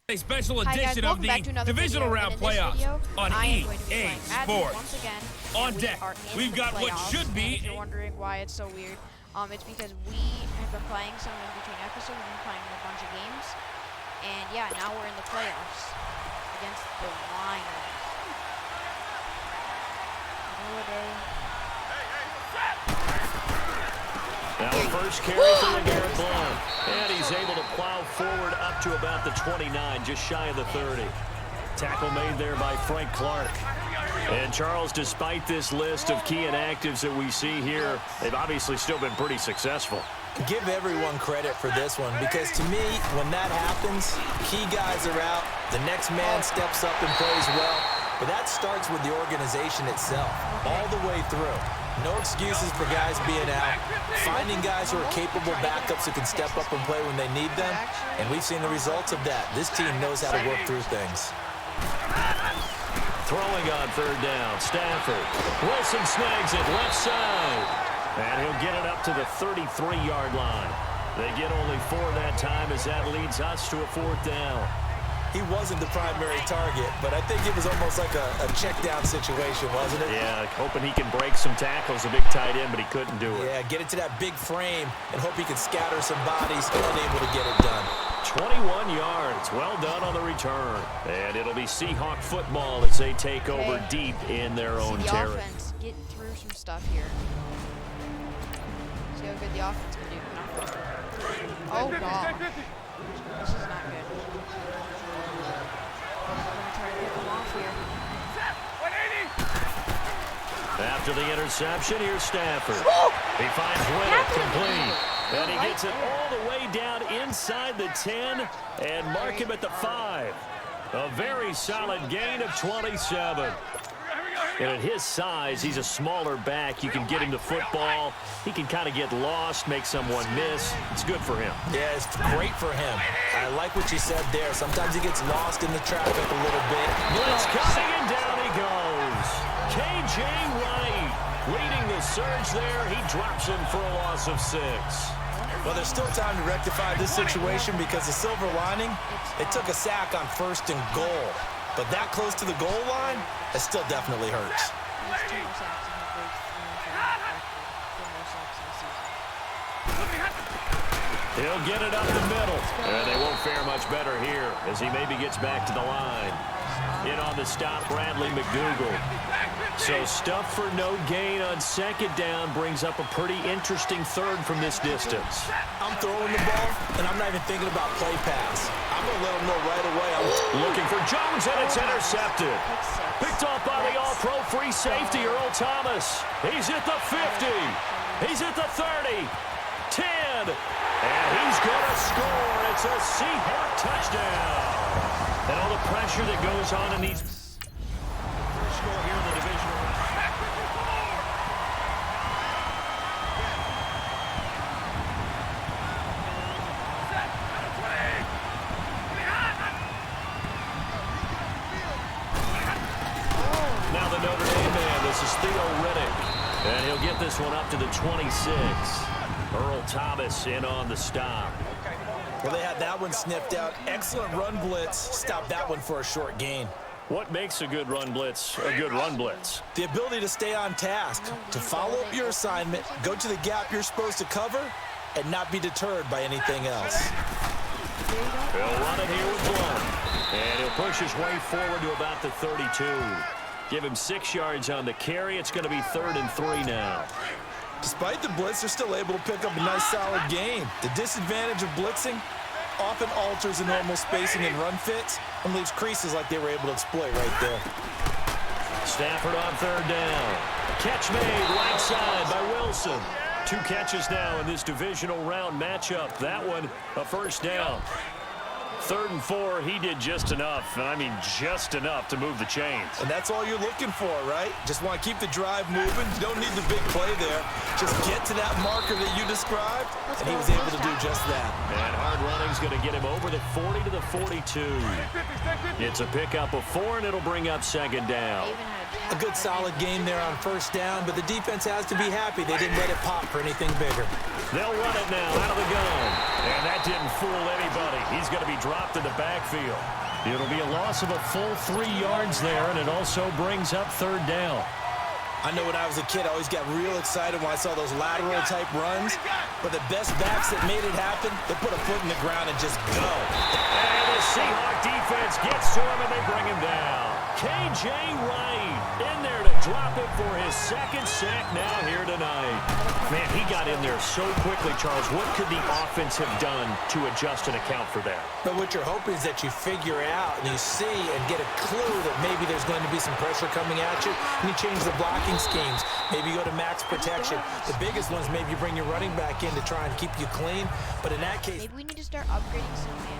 A special Hi guys, edition of welcome back to the another divisional video. round And in this playoffs video, on I am going to be EA playing Madden Sports. once again. On and deck, we are in we've the got what playoffs. should be And if you're wondering why it's so weird, it's because we have been playing some in between episodes. We've been playing a bunch of games, and yeah, now we're in the playoffs against the Lions. Now first carry for LeGarrette Blount. And he's able to plow forward up to about the 29, just shy of the 30. Tackle made there by Frank Clark. And Charles, despite this list of key inactives that we see here, they've obviously still been pretty successful. Give everyone credit for this one, because to me, when that happens, key guys are out, the next man steps up and plays well, but that starts with the organization itself, all the way through. No excuses for guys being out, finding guys who are capable backups who can step up and play when they need them, and we've seen the results of that. This team knows how to work through things. Throwing on third down, Stafford. Wilson snags it left side. And he'll get it up to the 33-yard line. They get only 4 that time as that leads us to a 4th down. He wasn't the primary target, but I think it was almost like a check down situation, wasn't it? Yeah, hoping he can break some tackles, a big tight end, but he couldn't do it. Yeah, get it to that big frame and hope he can scatter some bodies, unable to get it done. 21 yards, well done on the return. And it'll be Seahawk football as they take over deep in their own territory. Offense, get through some stuff here. See how good the offense can do. Oh, God. This is not good. I'm going to try to pick him off here. After the interception, here's Stafford. He finds Witt complete. And he gets it all the way down inside the 10 and mark him at the 5. A very solid gain of 27. And at his size, he's a smaller back. You can get him to football. He can kind of get lost, make someone miss. It's good for him. Yeah, it's great for him. I like what you said there. Sometimes he gets lost in the traffic a little bit. Blitz coming, and down he goes. K.J. Wright leading the surge there. He drops him for a loss of 6. Well, there's still time to rectify this situation because the silver lining, it took a sack on 1st and goal. But that close to the goal line, it still definitely hurts. He'll get it up the middle. And they won't fare much better here as he maybe gets back to the line. In on the stop, Bradley McDougal. So stuff for no gain on 2nd down brings up a pretty interesting 3rd from this distance. I'm throwing the ball, and I'm not even thinking about play pass. I'm going to let him know right away. I'm looking for Jones, and it's intercepted. Picked off by the all-pro free safety, Earl Thomas. He's at the 50. He's at the 30. 10. And he's going to score. It's a Seahawk touchdown. And all the pressure that goes on in these first score here in the divisional round. Now the Notre Dame man, this is Theo Riddick. And he'll get this one up to the 26. Earl Thomas in on the stop. Well, they had that one sniffed out. Excellent run blitz. Stop that one for a short gain. What makes a good run blitz a good run blitz? The ability to stay on task, to follow up your assignment, go to the gap you're supposed to cover, and not be deterred by anything else. He'll run it here with Blount. And he'll push his way forward to about the 32. Give him 6 yards on the carry. It's going to be 3rd and 3 now. Despite the blitz, they're still able to pick up a nice solid gain. The disadvantage of blitzing often alters the normal spacing and run fits and leaves creases like they were able to exploit right there. Stafford on 3rd down. Catch made right side by Wilson. 2 catches now in this divisional round matchup. That one a 1st down. 3rd and 4, he did just enough, and I mean just enough to move the chains. And that's all you're looking for, right? Just want to keep the drive moving. You don't need the big play there. Just get to that marker that you described, and he was able to do just that. And hard running's going to get him over the 40 to the 42. It's a pickup of 4, and it'll bring up 2nd down. A good solid game there on 1st down, but the defense has to be happy they didn't let it pop for anything bigger. They'll run it now out of the gun. And that didn't fool anybody. He's going to be dropped in the backfield. It'll be a loss of a full 3 yards there, and it also brings up third down. I know when I was a kid, I always got real excited when I saw those lateral-type runs. But the best backs that made it happen, they put a foot in the ground and just go. And the Seahawk defense gets to him, and they bring him down. K.J. Wright in there to drop it for his second sack now here tonight. Man, he got in there so quickly, Charles. What could the offense have done to adjust and account for that? But what you're hoping is that you figure out and you see and get a clue that maybe there's going to be some pressure coming at you, and you change the blocking schemes. Maybe you go to max protection. The biggest ones, maybe you bring your running back in to try and keep you clean. But in that case, maybe we need to start upgrading some man.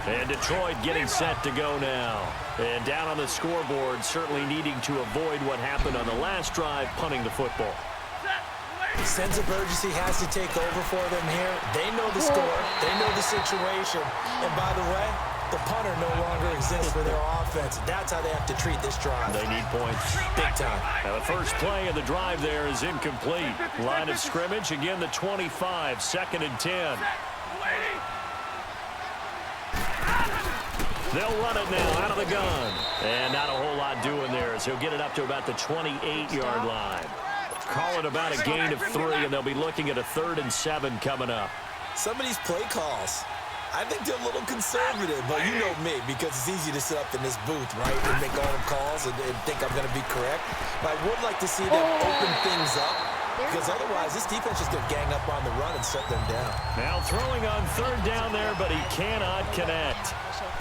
And Detroit getting set to go now. And down on the scoreboard, certainly needing to avoid what happened on the last drive, punting the football. Sense of urgency has to take over for them here. They know the score. They know the situation. And by the way, the punter no longer exists for their offense. That's how they have to treat this drive. They need points. Big time. Now the first play of the drive there is incomplete. Line of scrimmage, again the 25, 2nd and 10. They'll run it now out of the gun. And not a whole lot doing there as he'll get it up to about the 28-yard line. Call it about a gain of 3, and they'll be looking at a 3rd and 7 coming up. Some of these play calls, I think they're a little conservative, but you know me, because it's easy to sit up in this booth, right, and make all the calls and think I'm going to be correct. But I would like to see them open things up, because otherwise this defense is going to gang up on the run and shut them down. Now throwing on 3rd down there, but he cannot connect.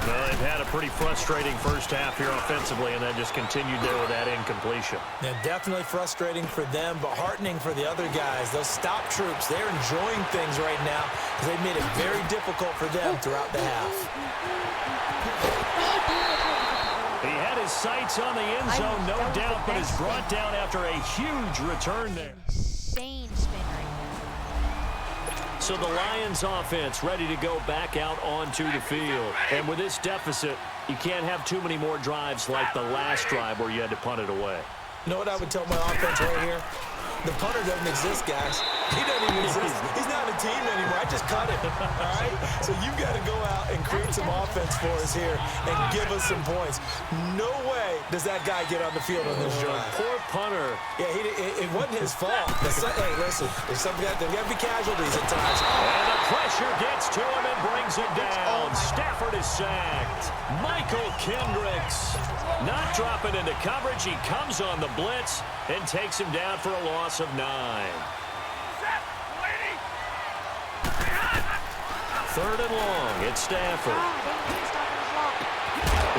Well, they've had a pretty frustrating first half here offensively, and then just continued there with that incompletion. Yeah, definitely frustrating for them, but heartening for the other guys. Those stop troops, they're enjoying things right now because they've made it very difficult for them throughout the half. He had his sights on the end zone, no doubt, but is brought down after a huge return there. Insane spin right now. So the Lions offense ready to go back out onto the field. And with this deficit, you can't have too many more drives like the last drive where you had to punt it away. You know what I would tell my offense right here? The punter doesn't exist, guys. He doesn't even exist. He's not a team anymore. I just cut him, all right? So you've got to go out and create some offense for us here and give us some points. No way does that guy get on the field on this drive. Poor punter. Yeah, it wasn't his fault. Hey, listen, there's got to be casualties at times. And the pressure gets to him and brings it down. Stafford is sacked. Michael Kendricks not dropping into coverage. He comes on the blitz and takes him down for a loss of 9. 3rd and long. It's Stafford.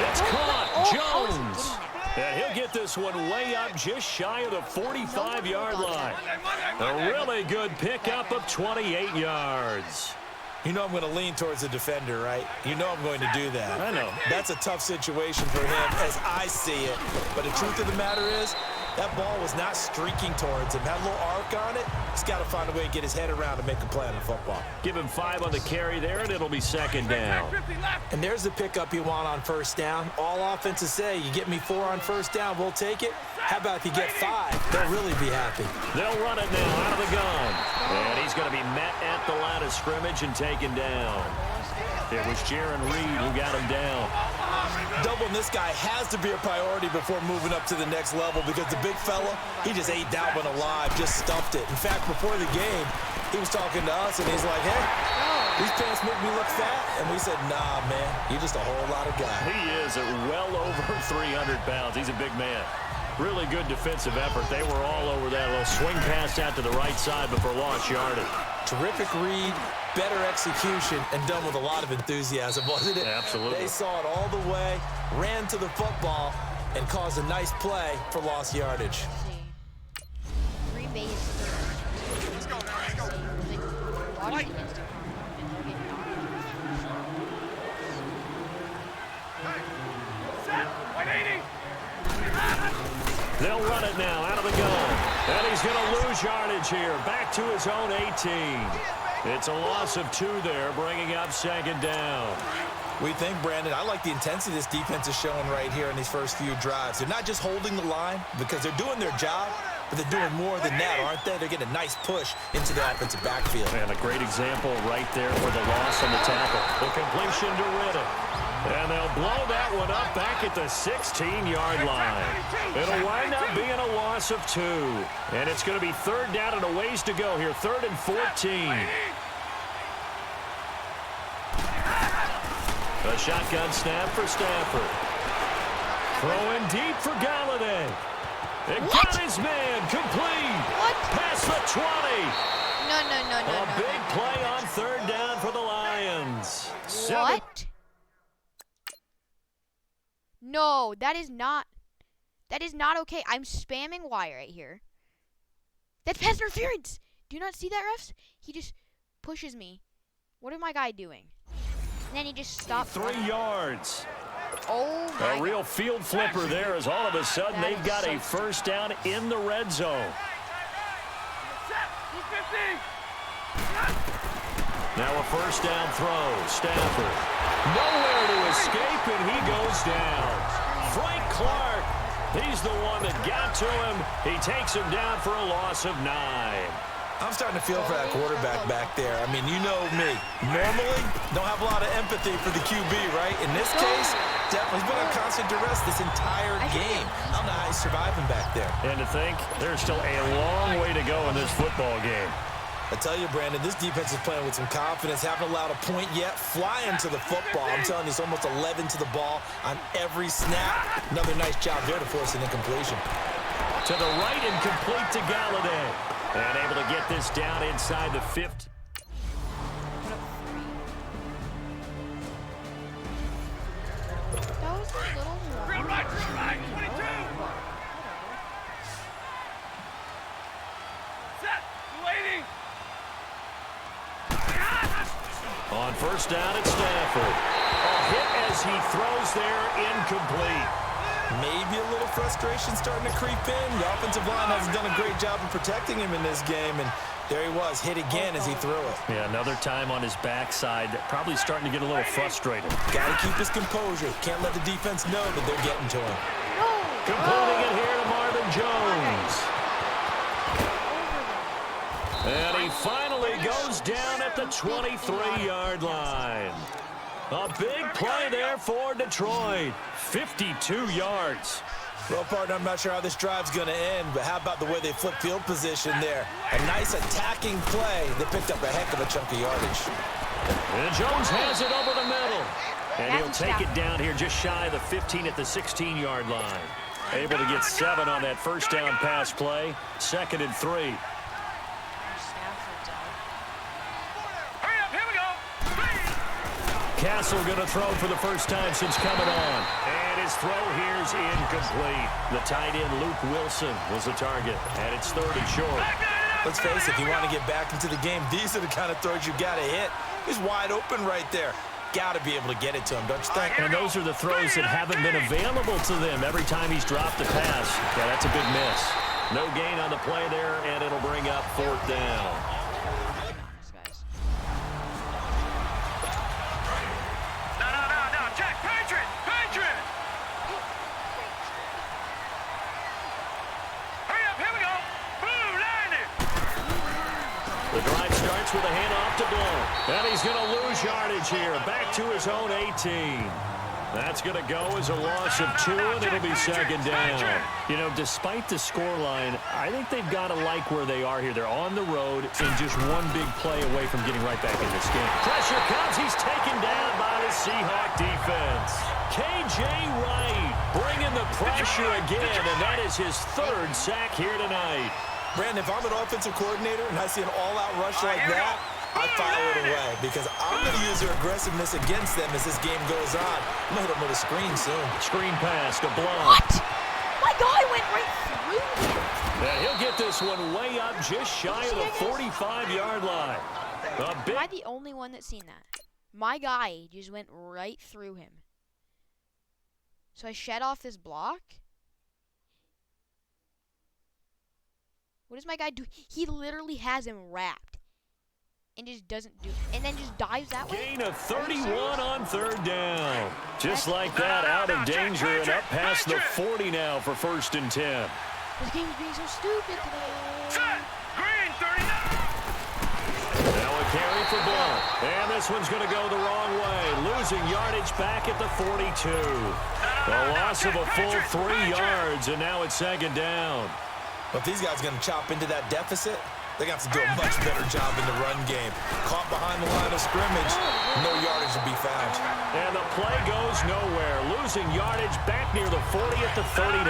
It's caught. Jones. And he'll get this one way up just shy of the 45-yard line. A really good pickup of 28 yards. You know I'm going to lean towards the defender, right? You know I'm going to do that. I know. That's a tough situation for him as I see it. But the truth of the matter is, that ball was not streaking towards him. That little arc on it, he's got to find a way to get his head around and make a play on the football. Give him 5 on the carry there, and it'll be 2nd down. And there's the pickup you want on 1st down. All offenses say, you get me 4 on 1st down, we'll take it. How about if you get 5? They'll really be happy. They'll run it now out of the gun. And he's going to be met at the line of scrimmage and taken down. It was Jaron Reed who got him down. Doubling this guy has to be a priority before moving up to the next level because the big fella, he just ate that one alive, just stuffed it. In fact, before the game, he was talking to us, and he's like, hey, these pants make me look fat. And we said, nah, man, you're just a whole lot of guy. He is at well over 300 pounds. He's a big man. Really good defensive effort. They were all over that little swing pass out to the right side before lost yardage. Terrific read, better execution, and done with a lot of enthusiasm, wasn't it? Absolutely. They saw it all the way, ran to the football, and caused a nice play for lost yardage. Green Bay is third. Let's go, let's go. Washington is third. They'll run it now out of the gun. And he's going to lose yardage here. Back to his own 18. It's a loss of 2 there, bringing up 2nd down. We think, Brandon, I like the intensity this defense is showing right here in these first few drives. They're not just holding the line because they're doing their job, but they're doing more than that, aren't they? They're getting a nice push into the offensive backfield. And a great example right there for the loss on the tackle. The completion to Riddick. And they'll blow that one up back at the 16-yard line. It'll wind up being a loss of 2. And it's going to be third down and a ways to go here. 3rd and 14. A shotgun snap for Stafford. Throwing deep for Galladay. And got his man complete. What? Past the 20. No. A big play on 3rd down for the Lions. What? No, that is not okay. I'm spamming Y right here. That's pass interference. Do you not see that, refs? He just pushes me. What is my guy doing? And then he just stopped. 3 yards. Oh my A real field flipper there as all of a sudden That they've is got so a first down in the red zone. Now a first down throw. Stafford. Nowhere to escape, and he goes down. Frank Clark. He's the one that got to him. He takes him down for a loss of 9. I'm starting to feel for that quarterback back there. I mean, you know me. Normally, don't have a lot of empathy for the QB, right? In this case, definitely he's been on constant duress this entire game. I don't know how he's surviving back there. And to think, there's still a long way to go in this football game. I tell you, Brandon, this defense is playing with some confidence. Haven't allowed a point yet. Flying to the football. I'm telling you, it's almost 11 to the ball on every snap. Another nice job there to force an incompletion. To the right and complete to Galladay. And able to get this down inside the 50. That was a little more. Real right, 22. Set, waiting. On first down, it's Stafford. A hit as he throws there, incomplete. Maybe a little frustration starting to creep in. The offensive line hasn't done a great job of protecting him in this game, and there he was, hit again as he threw it. Yeah, another time on his backside, probably starting to get a little frustrated. Got to keep his composure. Can't let the defense know that they're getting to him. Completing it here to Marvin Jones. And he finally goes down at the 23-yard line. A big play there for Detroit. 52 yards. Well, partner, I'm not sure how this drive's going to end, but how about the way they flip field position there? A nice attacking play. They picked up a heck of a chunk of yardage. And Jones has it over the middle. And he'll take it down here just shy of the 15 at the 16-yard line. Able to get 7 on that first down pass play. 2nd and 3. Castle going to throw for the first time since coming on. And his throw here's incomplete. The tight end, Luke Wilson, was the target. And it's 3rd and short. Let's face it, if you want to get back into the game, these are the kind of throws you got to hit. He's wide open right there. Got to be able to get it to him, don't you think? And those are the throws that haven't been available to them every time he's dropped a pass. Yeah, that's a big miss. No gain on the play there, and it'll bring up 4th down. The drive starts with a handoff to Blow. And he's going to lose yardage here. Back to his own 18. That's going to go as a loss of 2, and it'll be 2nd down. You know, despite the scoreline, I think they've got to like where they are here. They're on the road and just one big play away from getting right back in this game. Pressure comes. He's taken down by the Seahawk defense. K.J. Wright bringing the pressure again, and that is his 3rd sack here tonight. Brandon, if I'm an offensive coordinator and I see an all-out rush like that, I file it away because I'm going to use their aggressiveness against them as this game goes on. I'm going to hit them with a screen soon. Screen pass to Blow. What? My guy went right through him. And he'll get this one way up just shy of the 45-yard line. Am I the only one that's seen that? My guy just went right through him. So I shed off this block. What does my guy do? He literally has him wrapped. And just doesn't do it. And then just dives that way. Gain of 31 on 3rd down. Just like that, out of danger and up past the 40 now for 1st and 10. This game is being so stupid today. Set. Green 39. Now a carry for Blunt. And this one's going to go the wrong way. Losing yardage back at the 42. A loss of a full 3 yards, and now it's second down. But if these guys are going to chop into that deficit, they're going to have to do a much better job in the run game. Caught behind the line of scrimmage, no yardage to be found. And the play goes nowhere. Losing yardage back near the 40 at the 39.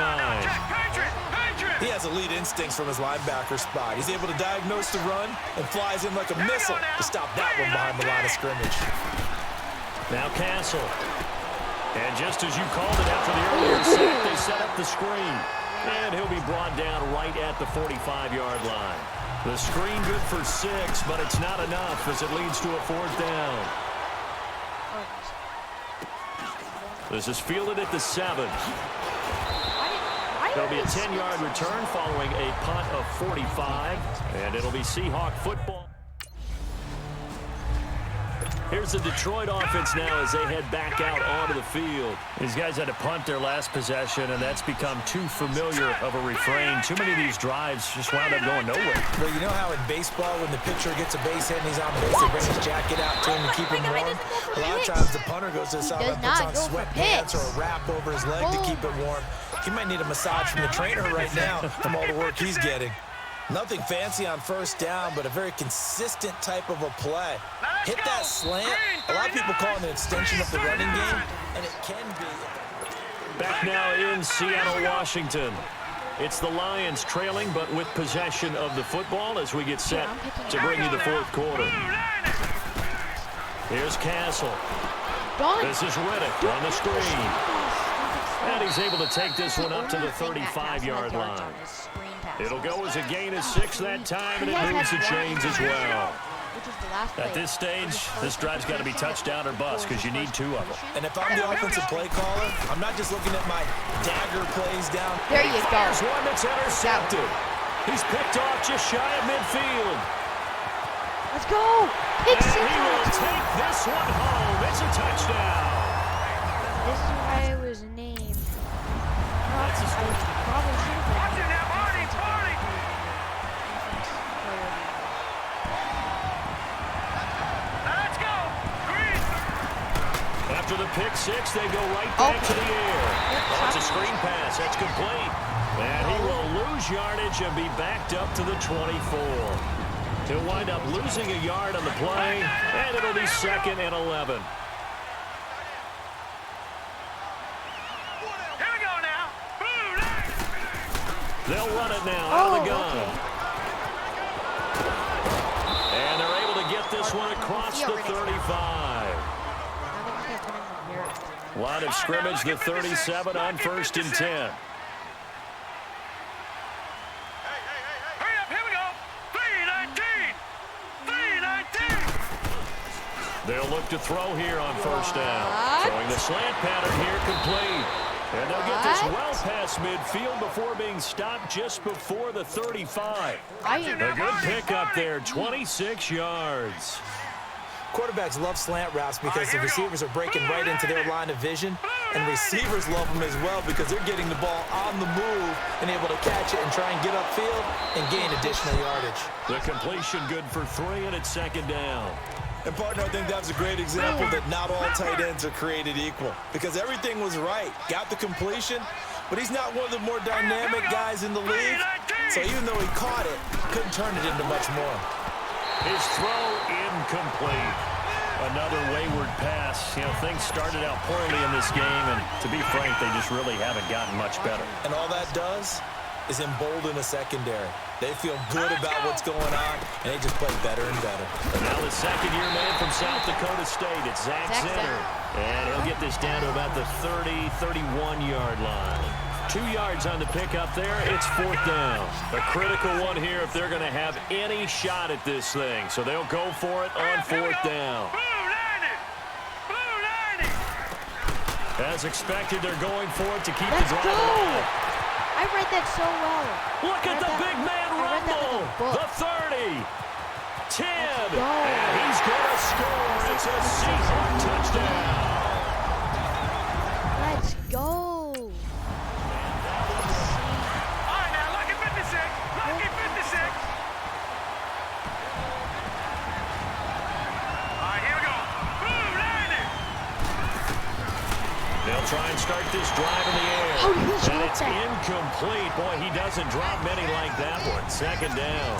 He has elite instincts from his linebacker spot. He's able to diagnose the run and flies in like a missile to stop that one behind the line of scrimmage. Now Castle. And just as you called it after the earlier sack, they set up the screen. And he'll be brought down right at the 45-yard line. The screen good for 6, but it's not enough as it leads to a 4th down. This is fielded at the 7. There'll be a 10-yard return following a punt of 45, and it'll be Seahawk football. Here's the Detroit offense now as they head back out onto the field. These guys had to punt their last possession, and that's become too familiar of a refrain. Too many of these drives just wound up going nowhere. Well, you know how in baseball, when the pitcher gets a base hit and he's on base, they bring his jacket out to him to keep him warm? A lot of times the punter goes to the sideline and puts on sweatpants or a wrap over his leg to keep it warm. He might need a massage from the trainer right now from all the work he's getting. Nothing fancy on first down, but a very consistent type of a play. Hit that slant. A lot of people call it an extension of the running game, and it can be. Back now in Seattle, Washington. It's the Lions trailing, but with possession of the football as we get set to bring you the 4th quarter. Here's Castle. This is Riddick on the screen. And he's able to take this one up to the 35-yard line. It'll go as a gain of 6 that time, and it moves the chains as well. At this stage, this drive's got to be touchdown or bust because you need 2 of them. And if I'm the offensive play caller, I'm not just looking at my dagger plays down. There you go. There's one that's intercepted. He's picked off just shy of midfield. Let's go. Pick 6. And he will take this one home. It's a touchdown. This is why it was named. Probably should have been. After the pick 6, they go right back to the air. Oh, it's a screen pass. That's complete. And he will lose yardage and be backed up to the 24. He'll wind up losing a yard on the play, and it'll be 2nd and 11. Here we go now. They'll run it now out of the gun. And they're able to get this one across the 35. Line of scrimmage, the 37 on 1st and 10. Hurry up, here we go. 3-19. 3-19. They'll look to throw here on 1st down. Throwing the slant pattern here complete. And they'll get this well past midfield before being stopped just before the 35. A good pickup there, 26 yards. Quarterbacks love slant routes because the receivers are breaking right into their line of vision, and receivers love them as well because they're getting the ball on the move and able to catch it and try and get upfield and gain additional yardage. The completion good for 3, and it's 2nd down. And, partner, I think that's a great example that not all tight ends are created equal because everything was right. Got the completion, but he's not one of the more dynamic guys in the league, so even though he caught it, couldn't turn it into much more. His throw incomplete. Another wayward pass. You know, things started out poorly in this game, and to be frank, they just really haven't gotten much better. And all that does is embolden a secondary. They feel good about what's going on, and they just play better and better. And now the second-year man from South Dakota State, it's Zach Zenner. And he'll get this down to about the 30, 31-yard line. 2 yards on the pickup there. It's 4th down. A critical one here if they're going to have any shot at this thing. So they'll go for it on 4th down. As expected, they're going for it to keep the drive alive. I read that so well. Look at the big man rumble. The 30. 10. And he's going to score. It's a Seahawk touchdown. Let's go. All right, now look They'll try and start this drive in the air. How did he And drop it's that? incomplete. Boy, he doesn't drop many like that one. Second down.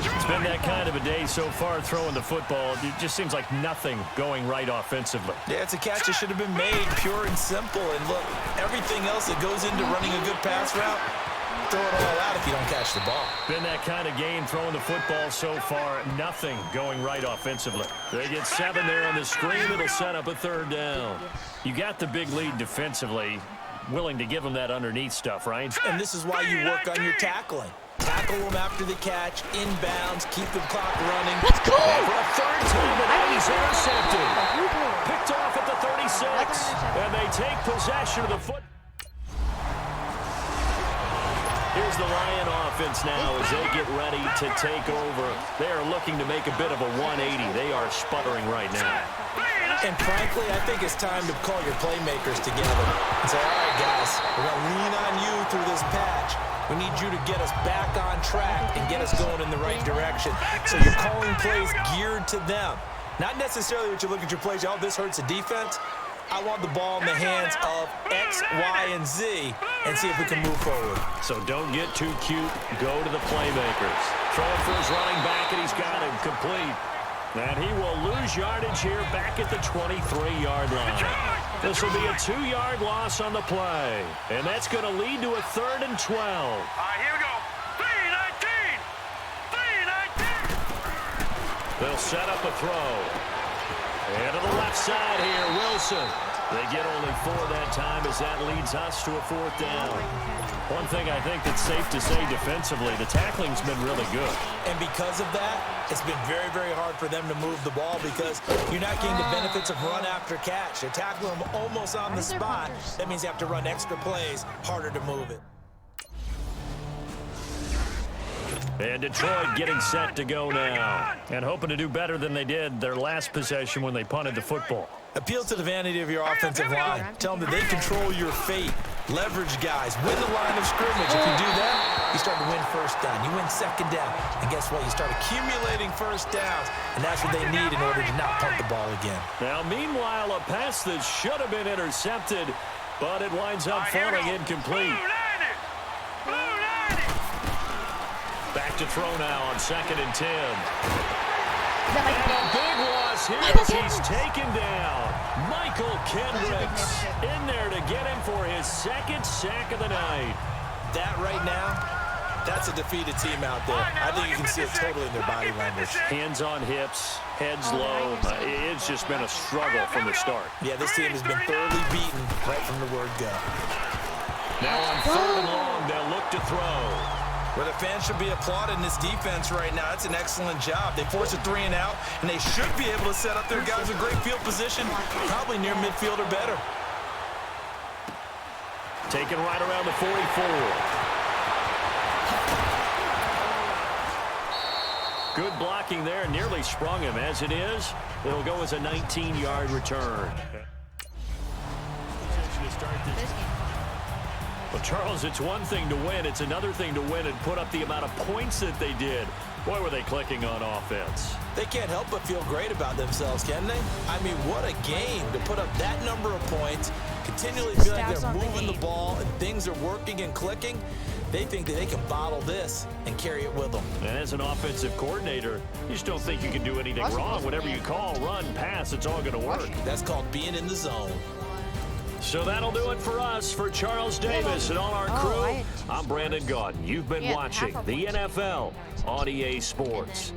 It's been that kind of a day so far throwing the football. It just seems like nothing going right offensively. Yeah, it's a catch that should have been made pure and simple. And look, everything else that goes into running a good pass route, throw it all out if you don't catch the ball. Been that kind of game throwing the football so far. Nothing going right offensively. They get 7 there on the screen. It'll set up a third down. You got the big lead defensively. Willing to give them that underneath stuff, right? And this is why you work on your tackling. Tackle them after the catch, inbounds, keep the clock running. Let's go! And for a third time, and he's intercepted. Picked off at the 36. And they take possession of the foot. Here's the Lion offense now as they get ready to take over. They are looking to make a bit of a 180. They are sputtering right now. And frankly, I think it's time to call your playmakers together and say, all right, guys, we're going to lean on you through this patch. We need you to get us back on track and get us going in the right direction. So you're calling plays geared to them. Not necessarily what you look at your plays, oh, this hurts the defense. I want the ball in the hands of X, Y, and Z and see if we can move forward. So don't get too cute. Go to the playmakers. Throwing for his running back, and he's got him complete. And he will lose yardage here back at the 23-yard line. This will be a 2-yard loss on the play. And that's going to lead to a 3rd and 12. All right, here we go. 3-19. 3-19. They'll set up a throw. And to the left side here, Wilson. They get only 4 that time as that leads us to a 4th down. One thing I think that's safe to say defensively, the tackling's been really good. And because of that, it's been very, very hard for them to move the ball because you're not getting the benefits of run after catch. They're tackling them almost on the spot. That means you have to run extra plays, harder to move it. And Detroit getting set to go now. And hoping to do better than they did their last possession when they punted the football. Appeal to the vanity of your offensive line. Tell them that they control your fate. Leverage guys. Win the line of scrimmage. If you do that, you start to win first down. You win second down. And guess what? You start accumulating first downs. And that's what they need in order to not punt the ball again. Now, meanwhile, a pass that should have been intercepted, but it winds up falling incomplete. Back to throw now on 2nd and 10. And a big loss here as he's taken down. Michael Kendricks in there to get him for his 2nd sack of the night. That right now, that's a defeated team out there. I think you can see it totally in their body language. Hands on hips, heads low. It's just been a struggle from the start. Yeah, this team has been thoroughly beaten right from the word go. Now on 3rd and long, they'll look to throw. Well, the fans should be applauding this defense right now. It's an excellent job. They force a 3 and out, and they should be able to set up their guys in great field position, probably near midfield or better. Taken right around the 44. Good blocking there, nearly sprung him. As it is, it'll go as a 19-yard return. Well, Charles, it's one thing to win. It's another thing to win and put up the amount of points that they did. Boy, were they clicking on offense. They can't help but feel great about themselves, can they? I mean, what a game to put up that number of points, continually feel like they're moving the ball and things are working and clicking. They think that they can bottle this and carry it with them. And as an offensive coordinator, you just don't think you can do anything wrong. Whatever you call, run, pass, it's all going to work. That's called being in the zone. So that'll do it for us. For Charles Davis and all our crew, I'm Brandon Gaudin. You've been watching the NFL on EA Sports.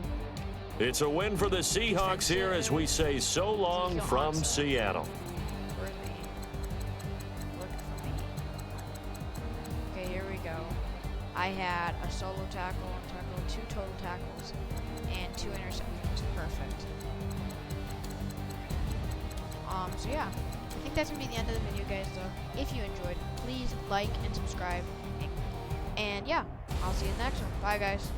It's a win for the Seahawks here as we say so long from Seattle. Okay, here we go. I had a solo tackle, 2 total tackles, and 2 interceptions. Perfect. So yeah. I think that's going to be the end of the video, guys, though. If you enjoyed, please like and subscribe. And yeah, I'll see you in the next one. Bye, guys.